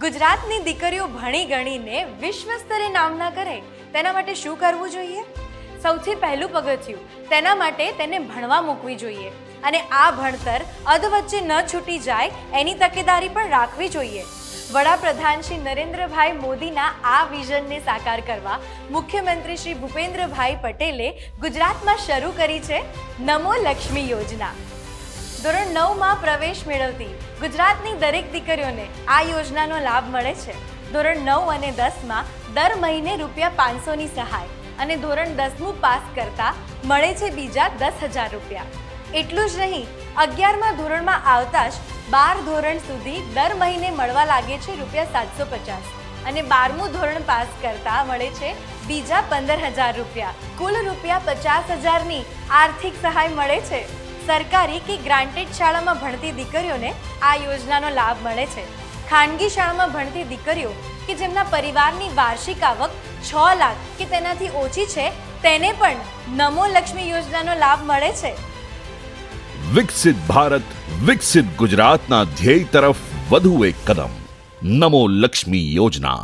ગુજરાતની દીકરીઓ ભણી ગણીને વિશ્વ સ્તરે નામના કરે તેના માટે શું કરવું જોઈએ? સૌથી પહેલું પગથિયું તેના માટે તેને ભણવા મૂકવી જોઈએ અને આ ભણતર અધવચ્ચે ન છૂટી જાય એની તકેદારી પણ રાખવી જોઈએ. વડાપ્રધાન શ્રી નરેન્દ્રભાઈ મોદીના આ વિઝનને સાકાર કરવા મુખ્યમંત્રી શ્રી ભૂપેન્દ્રભાઈ પટેલે ગુજરાતમાં શરૂ કરી છે નમો લક્ષ્મી યોજના. ધોરણ 9માં પ્રવેશ મેળવતી ગુજરાતની દરેક દીકરીઓને આ યોજનાનો લાભ મળે છે. ધોરણ 9 અને 10માં દર મહિને ₹500ની સહાય અને ધોરણ 10મું પાસ કરતા મળે છે બીજા 10,000 રૂપિયા. એટલું જ નહીં, 11મા ધોરણમાં આવતા જ 12 ધોરણ સુધી દર મહિને મળવા લાગે છે ₹750 અને 12મું ધોરણ પાસ કરતા મળે છે બીજા 15,000 રૂપિયા. કુલ ₹50,000ની આર્થિક સહાય મળે છે. સરકારી કે ગ્રાન્ટેડ શાળામાં ભણતી દીકરીઓને આ યોજનાનો લાભ મળે છે. ખાનગી શાળામાં ભણતી દીકરીઓ કે જેમના પરિવારની વાર્ષિક આવક 6 લાખ કે તેનાથી ઓછી છે તેને પણ નમો લક્ષ્મી યોજનાનો લાભ મળે છે. વિકસિત ભારત વિકસિત ગુજરાતના ધ્યેય તરફ વધુ એક કદમ. નમો લક્ષ્મી યોજના.